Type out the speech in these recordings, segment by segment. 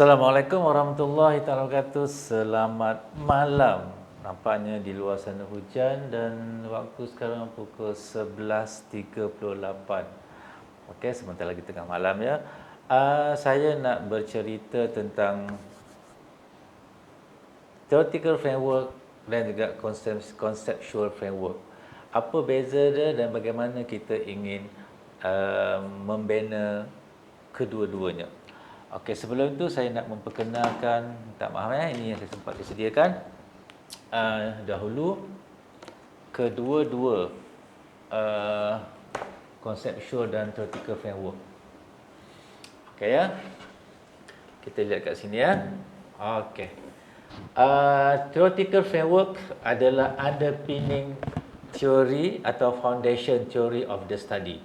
Assalamualaikum warahmatullahi wabarakatuh. Selamat malam. Nampaknya di luar sana hujan dan waktu sekarang pukul 11.38. Okey, sebentar lagi tengah malam ya. Saya nak bercerita tentang theoretical framework dan juga conceptual framework. Apa beza dia dan bagaimana kita ingin membina kedua-duanya. Okey, sebelum itu saya nak memperkenalkan, minta maaf ini yang saya sempat disediakan dahulu kedua-dua conceptual dan theoretical framework. Okey ya. Kita lihat kat sini ya. Okey. Theoretical framework adalah underpinning theory atau foundation theory of the study.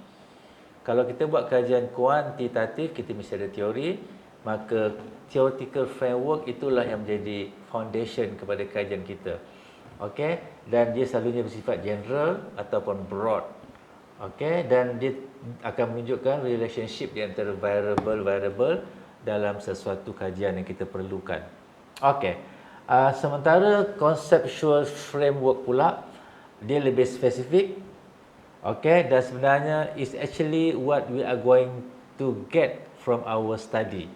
Kalau kita buat kajian kuantitatif, kita mesti ada teori, maka theoretical framework itulah yang menjadi foundation kepada kajian kita. Okey, dan dia selalunya bersifat general ataupun broad. Okey, dan dia akan menunjukkan relationship di antara variable-variable dalam sesuatu kajian yang kita perlukan. Okey. Sementara conceptual framework pula dia lebih spesifik. Okay, dan sebenarnya is actually what we are going to get from our study.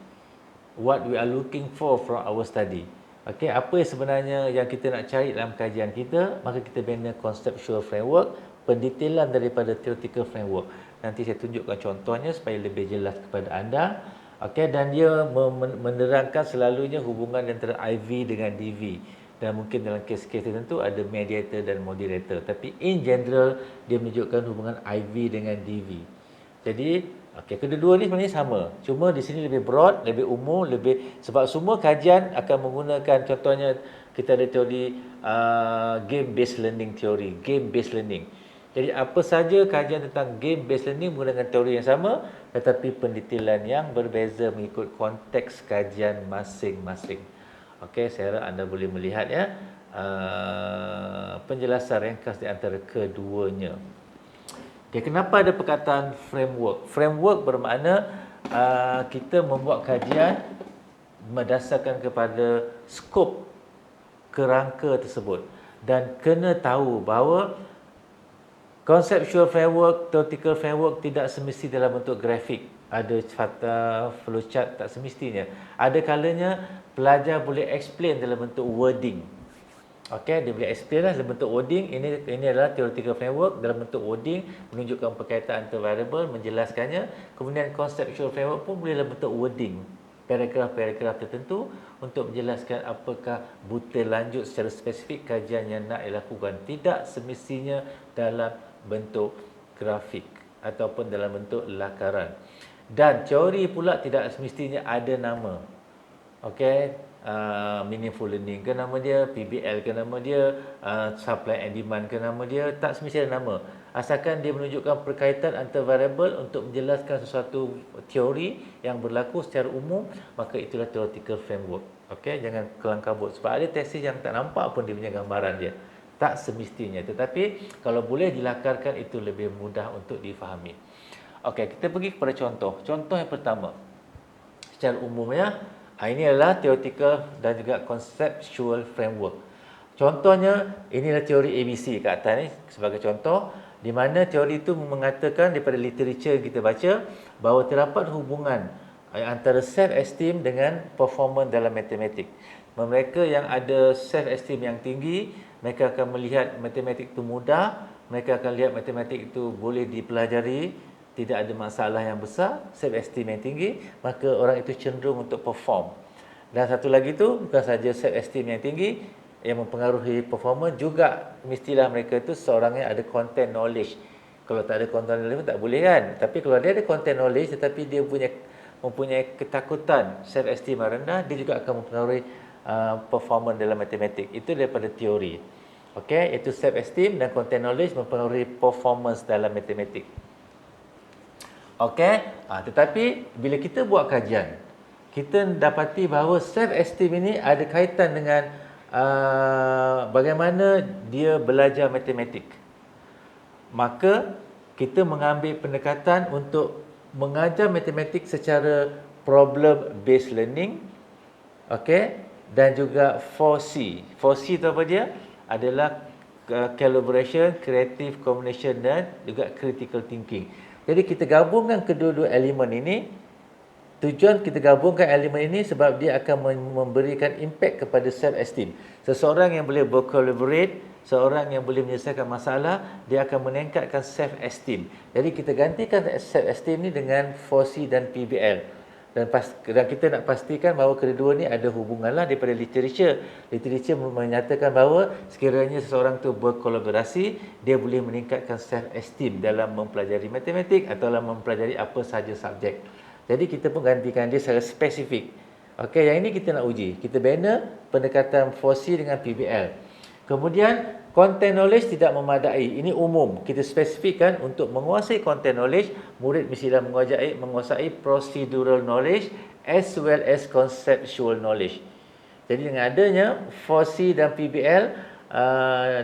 What we are looking for from our study. Okay, apa yang sebenarnya yang kita nak cari dalam kajian kita, maka kita bina conceptual framework, pendetailan daripada theoretical framework. Nanti saya tunjukkan contohnya supaya lebih jelas kepada anda. Okay, dan dia menerangkan selalunya hubungan antara IV dengan DV. Dan mungkin dalam kes-kes tertentu ada mediator dan moderator. Tapi in general, dia menunjukkan hubungan IV dengan DV. Jadi, kedua-dua ni sebenarnya sama. Cuma di sini lebih broad, lebih umum, sebab semua kajian akan menggunakan, contohnya kita ada teori game-based learning theory, game-based learning. Jadi apa saja kajian tentang game-based learning menggunakan teori yang sama, tetapi pendetailan yang berbeza mengikut konteks kajian masing-masing. Okey, saya harap anda boleh melihat ya penjelasan ringkas di antara keduanya. Okay, kenapa ada perkataan framework? Framework bermakna kita membuat kajian berdasarkan kepada skop kerangka tersebut dan kena tahu bahawa conceptual framework, theoretical framework tidak semesti dalam bentuk grafik. Ada flowchart, tak semestinya. Ada kalanya pelajar boleh explain dalam bentuk wording. Okey, dia boleh explain dalam bentuk wording. Ini adalah theoretical framework dalam bentuk wording, menunjukkan perkaitan antara variable, menjelaskannya. Kemudian conceptual framework pun boleh dalam bentuk wording, paragraf-paragraf tertentu untuk menjelaskan apakah butir lanjut secara spesifik kajian yang nak dilakukan. Tidak semestinya dalam bentuk grafik ataupun dalam bentuk lakaran. Dan teori pula tidak semestinya ada nama. Okey, meaningful learning ke nama dia, PBL ke nama dia, supply and demand ke nama dia, tak semestinya ada nama. Asalkan dia menunjukkan perkaitan antara variable untuk menjelaskan sesuatu teori yang berlaku secara umum, maka itulah theoretical framework. Okey, jangan kelang kabut sebab ada tesis yang tak nampak pun dia punya gambaran dia. Tak semestinya, tetapi kalau boleh dilakarkan itu lebih mudah untuk difahami. Okey, kita pergi kepada contoh. Contoh yang pertama. Secara umumnya, ini adalah theoretical dan juga conceptual framework. Contohnya, inilah teori ABC kat atas ni sebagai contoh, di mana teori itu mengatakan daripada literature yang kita baca bahawa terdapat hubungan antara self-esteem dengan performance dalam matematik. Mereka yang ada self-esteem yang tinggi, mereka akan melihat matematik itu mudah, mereka akan lihat matematik itu boleh dipelajari, tidak ada masalah yang besar, self-esteem yang tinggi, maka orang itu cenderung untuk perform. Dan satu lagi tu, bukan saja self-esteem yang tinggi yang mempengaruhi performance, juga mestilah mereka itu seorang yang ada content knowledge. Kalau tak ada content knowledge tak boleh kan. Tapi kalau dia ada content knowledge tetapi dia mempunyai ketakutan, self-esteem yang rendah, dia juga akan mempengaruhi performance dalam matematik. Itu daripada teori. Okey, iaitu self-esteem dan content knowledge mempengaruhi performance dalam matematik. Okey, tetapi bila kita buat kajian, kita dapati bahawa self-esteem ini ada kaitan dengan bagaimana dia belajar matematik. Maka kita mengambil pendekatan untuk mengajar matematik secara problem based learning Okey, dan juga 4C. 4C itu apa dia? Adalah collaboration, creative communication dan juga critical thinking. Jadi kita gabungkan kedua-dua elemen ini. Tujuan kita gabungkan elemen ini sebab dia akan memberikan impact kepada self-esteem. Seseorang yang boleh bercollaborate, seorang yang boleh menyelesaikan masalah, dia akan meningkatkan self-esteem. Jadi kita gantikan self-esteem ni dengan 4C dan PBL. Dan kita nak pastikan bahawa kedua-dua ni ada hubunganlah daripada literature. Literature menyatakan bahawa sekiranya seseorang tu berkolaborasi, dia boleh meningkatkan self-esteem dalam mempelajari matematik atau dalam mempelajari apa sahaja subjek. Jadi kita pun gantikan dia secara spesifik. Okey, yang ini kita nak uji. Kita bina pendekatan 4C dengan PBL. Kemudian, content knowledge tidak memadai. Ini umum. Kita spesifikkan untuk menguasai content knowledge, murid mestilah menguasai procedural knowledge as well as conceptual knowledge. Jadi dengan adanya 4C dan PBL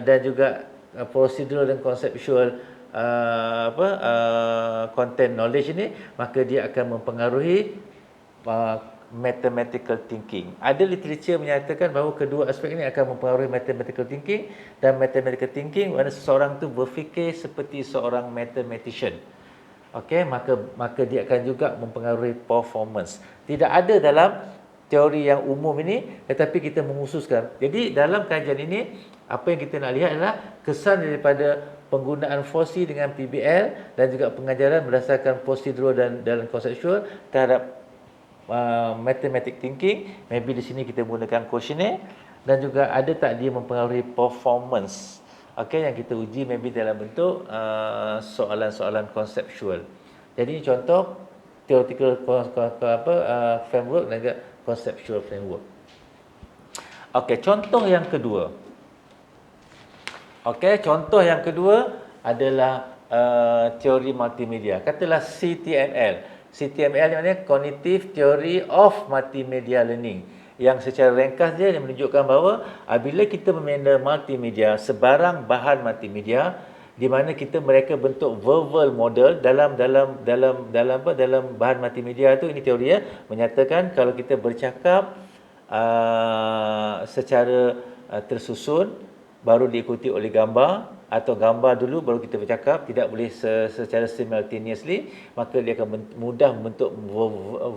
dan juga procedural dan conceptual content knowledge ini, maka dia akan mempengaruhi mathematical thinking. Ada literature menyatakan bahawa kedua aspek ini akan mempengaruhi mathematical thinking, dan mathematical thinking mana seseorang tu berfikir seperti seorang mathematician. Okey, maka dia akan juga mempengaruhi performance. Tidak ada dalam teori yang umum ini, tetapi kita mengkhususkan. Jadi dalam kajian ini, apa yang kita nak lihat adalah kesan daripada penggunaan 4C dengan PBL dan juga pengajaran berdasarkan procedural dan conceptual terhadap mathematic thinking. Maybe di sini kita gunakan questionnaire, dan juga ada tak dia mempengaruhi performance. Okey, yang kita uji maybe dalam bentuk soalan-soalan konseptual. Jadi ini contoh theoretical framework dan juga conceptual framework. Okey, contoh yang kedua. Okey, contoh yang kedua adalah teori multimedia. Katalah CTML. CTML ni maknanya Cognitive Theory of Multimedia Learning. Yang secara ringkas dia menunjukkan bahawa apabila kita membina multimedia, sebarang bahan multimedia di mana mereka bentuk verbal model dalam bahan multimedia tu, ini teori ya, menyatakan kalau kita bercakap secara tersusun, baru diikuti oleh gambar, atau gambar dulu baru kita bercakap, tidak boleh secara simultaneously, maka dia akan mudah membentuk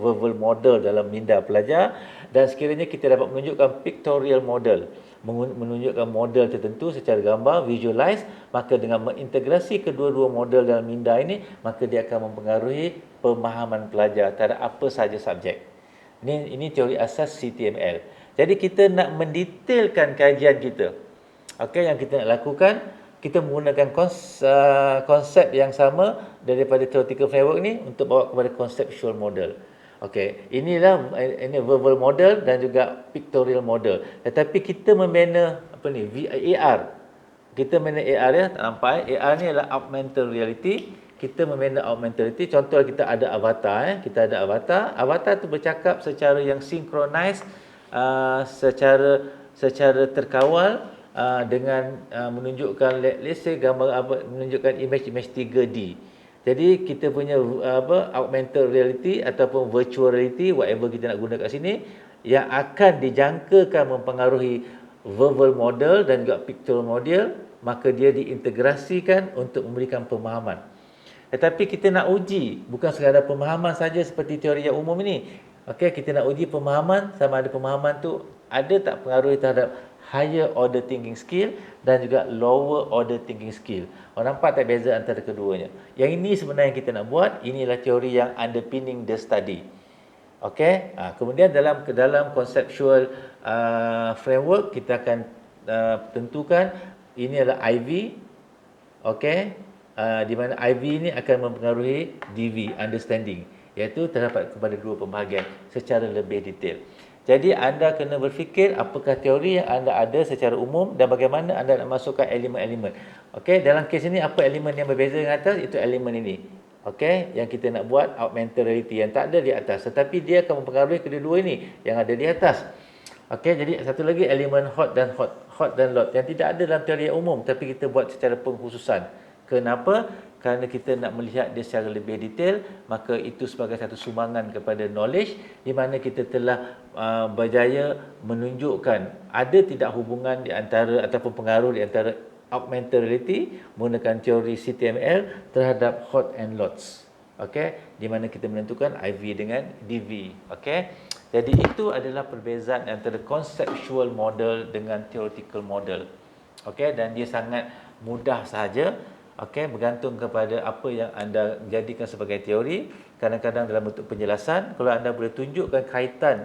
verbal model dalam minda pelajar. Dan sekiranya kita dapat menunjukkan pictorial model, menunjukkan model tertentu secara gambar, visualize, maka dengan mengintegrasi kedua-dua model dalam minda ini, maka dia akan mempengaruhi pemahaman pelajar terhadap apa sahaja subjek. Ini teori asas CTML. Jadi kita nak mendetailkan kajian kita. Okey, yang kita nak lakukan, kita menggunakan konsep yang sama daripada theoretical framework ni untuk bawa kepada conceptual model. Okey, ini verbal model dan juga pictorial model. Tetapi kita membina AR. Kita membina AR ya, tak nampak AR ni adalah augmented reality. Kita membina augmented reality. Contoh kita ada avatar kita ada avatar. Avatar tu bercakap secara yang synchronize, secara terkawal, dengan menunjukkan let's say menunjukkan image 3D. Jadi kita punya augmented reality ataupun virtual reality, whatever kita nak guna kat sini, yang akan dijangkakan mempengaruhi verbal model dan juga pictorial model, maka dia diintegrasikan untuk memberikan pemahaman. Tetapi kita nak uji bukan sekadar pemahaman saja seperti teori yang umum ini. Okey, kita nak uji pemahaman, sama ada pemahaman tu ada tak pengaruh terhadap higher order thinking skill dan juga lower order thinking skill. Orang nampak tak beza antara keduanya? Yang ini sebenarnya yang kita nak buat, inilah teori yang underpinning the study. Okey, kemudian dalam conceptual framework kita akan tentukan ini adalah IV. Okey, di mana IV ini akan mempengaruhi DV, understanding, iaitu terdapat kepada dua pembahagian secara lebih detail. Jadi anda kena berfikir apakah teori yang anda ada secara umum dan bagaimana anda nak masukkan elemen-elemen. Okey, dalam kes ini apa elemen yang berbeza dengan atas? Itu elemen ini. Okey, yang kita nak buat augmented reality yang tak ada di atas, tetapi dia akan mempengaruhi kedua-dua ini yang ada di atas. Okey, jadi satu lagi elemen hot dan lot yang tidak ada dalam teori yang umum, tapi kita buat secara pengkhususan. Kenapa? kerana kita nak melihat dia secara lebih detail, maka itu sebagai satu sumbangan kepada knowledge di mana kita telah berjaya menunjukkan ada tidak hubungan di antara ataupun pengaruh di antara augmented reality menggunakan teori CTML terhadap hot and lots. Okey, di mana kita menentukan IV dengan DV. Okey. Jadi itu adalah perbezaan antara conceptual model dengan theoretical model. Okey, dan dia sangat mudah sahaja. Okey, bergantung kepada apa yang anda jadikan sebagai teori. Kadang-kadang dalam bentuk penjelasan, kalau anda boleh tunjukkan kaitan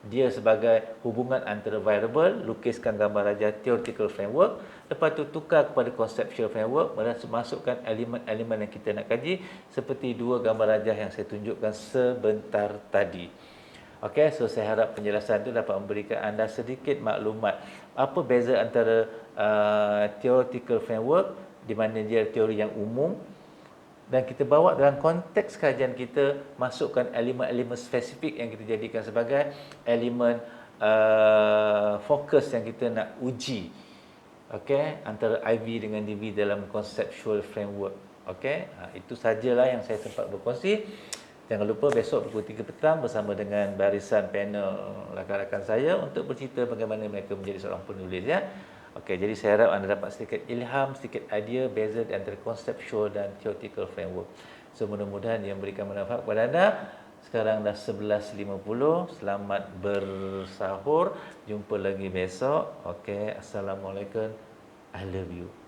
dia sebagai hubungan antara variable, lukiskan gambar rajah theoretical framework, lepas tu tukar kepada conceptual framework, masukkan elemen-elemen yang kita nak kaji, seperti dua gambar rajah yang saya tunjukkan sebentar tadi. Okey, so saya harap penjelasan itu dapat memberikan anda sedikit maklumat apa beza antara theoretical framework di mana dia teori yang umum dan kita bawa dalam konteks kajian kita, masukkan elemen-elemen spesifik yang kita jadikan sebagai elemen fokus yang kita nak uji. Okey, antara IV dengan DV dalam conceptual framework. Okey, itu sajalah yang saya sempat berkongsi. Jangan lupa besok pukul 3 petang bersama dengan barisan panel rakan-rakan saya untuk bercerita bagaimana mereka menjadi seorang penulis, ya. Okey, jadi saya harap anda dapat sedikit ilham, sedikit idea beza di antara conceptual dan theoretical framework. So mudah-mudahan ia memberikan manfaat kepada anda. Sekarang dah 11.50. Selamat bersahur. Jumpa lagi besok. Okey, assalamualaikum. I love you.